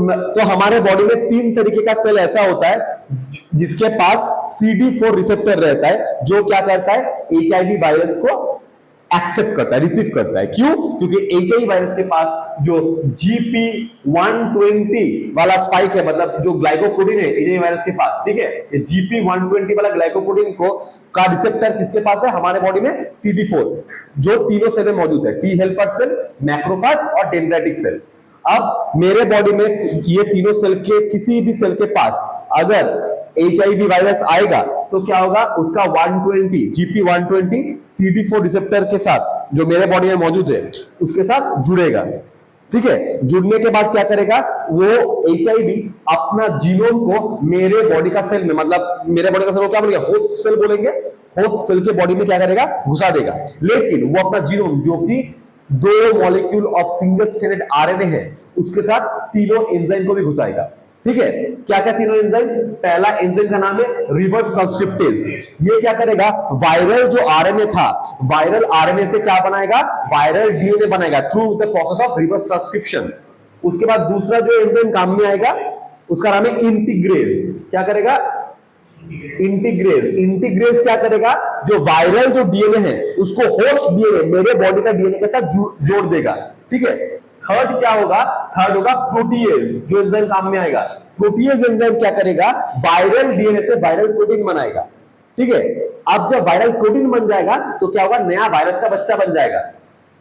तो हमारे बॉडी में 3 तरीके का सेल ऐसा होता है जिसके पास CD4 रिसेप्टर रहता है, जो क्या करता है, HIV वायरस को एक्सेप्ट करता है, रिसीव करता है। क्यों? क्योंकि HIV वायरस के पास जो GP120 वाला स्पाइक है, मतलब जो ग्लाइकोप्रोटीन है HIV वायरस के पास, ठीक है, ये GP120 वाला ग्लाइकोप्रोटीन को का रिसेप्टर किसके पास है, हमारे बॉडी में CD4, जो तीनों सेल में मौजूद है, टी हेल्पर सेल, मैक्रोफाज और डेंड्राइटिक सेल। अब मेरे बॉडी में ये तीनों सेल के किसी भी सेल के पास अगर HIV वायरस आएगा तो क्या होगा, उसका 120 GP120 CD4 रिसेप्टर के साथ जो मेरे बॉडी में मौजूद है उसके साथ जुड़ेगा। ठीक है, जुड़ने के बाद क्या करेगा, वो HIV अपना जीनोम को मेरे बॉडी का सेल में, मतलब मेरे बॉडी का सेल को क्या बोलेंगे, होस्ट सेल बोलेंगे, होस्ट सेल के बॉडी में क्या करेगा, घुसा देगा। लेकिन वो अपना जीनोम जो कि 2 molecule of single stranded RNA है, उसके साथ तीनों एंजाइम को भी घुसाएगा। ठीक है, क्या क्या तीनों एंजाइम, पहला एंजाइम का नाम है रिवर्स ट्रांसक्रिप्टेज। ये क्या करेगा, वायरल जो RNA था, वायरल RNA से क्या बनाएगा, वायरल DNA बनाएगा through the process of reverse transcription. उसके बाद दूसरा जो एंजाइम काम में आएगा उसका नाम है इंटीग्रेज। क्या करेगा, इंटीग्रेज। इंटीग्रेज क्या करेगा, जो वायरल जो DNA है उसको होस्ट DNA, मेरे बॉडी का DNA के साथ जोड़ देगा। ठीक है, थर्ड क्या होगा, थर्ड होगा प्रोटीएज, जो एंजाइम काम में आएगा। प्रोटीएज एंजाइम क्या करेगा, वायरल DNA से वायरल प्रोटीन बनाएगा। ठीक है, अब जब वायरल प्रोटीन बन जाएगा तो क्या होगा, नया वायरस का बच्चा बन जाएगा।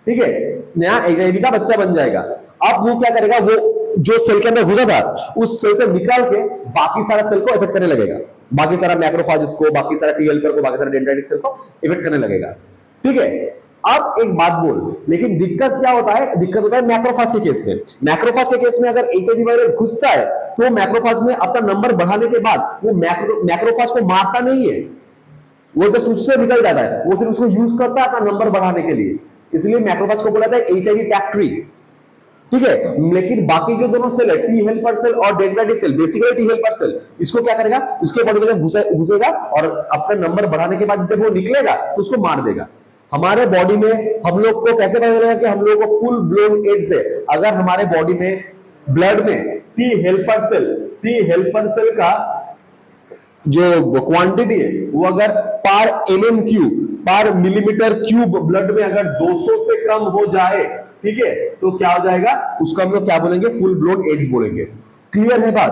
ठीक है, नया HIV का बच्चा बन जाएगा। अब वो क्या करेगा, वो जो सेल के अंदर घुसा था उस सेल से निकाल के बाकी सारा सेल को इफेक्ट करने लगेगा, बाकी सारा मैक्रोफाजेस को, बाकी सारा टी हेल्पर को, बाकी सारा डेंड्राइटिक सेल को इफेक्ट करने लगेगा। ठीक है, अब एक बात बोल, लेकिन दिक्कत क्या होता है, दिक्कत होता है मैक्रोफाज के केस में। मैक्रोफाज के केस में अगर HIV वायरस घुसता है तो मैक्रोफाज में अपना नंबर बढ़ाने के बाद वो मैक्रोफाज को मारता नहीं है, वो जस्ट उससे निकल जाता है, वो सिर्फ उसको यूज करता है अपना नंबर बढ़ाने के लिए। इसलिए मैक्रोफाज को बोला जाता है HIV फैक्ट्री। ठीक है, लेकिन बाकी जो दोनों सेल है, टी हेल्पर सेल और dendritic cell, basically T helper cell, इसको क्या करेगा, उसके बॉडी में जब घुसेगा और अपना नंबर बढ़ाने के बाद जब वो निकलेगा तो उसको मार देगा। हमारे बॉडी में हम लोग को कैसे पता चलेगा कि हम लोग को फुल ब्लोन एड्स है, अगर हमारे बॉडी में ब्लड में टी हेल्पर सेल का जो क्वांटिटी है वो अगर पर पर मिलीमीटर क्यूब ब्लड में अगर 200 से कम हो जाए, ठीक है, तो क्या हो जाएगा, उसको हम लोग क्या बोलेंगे, फुल ब्लोन एड्स बोलेंगे। क्लियर है बात?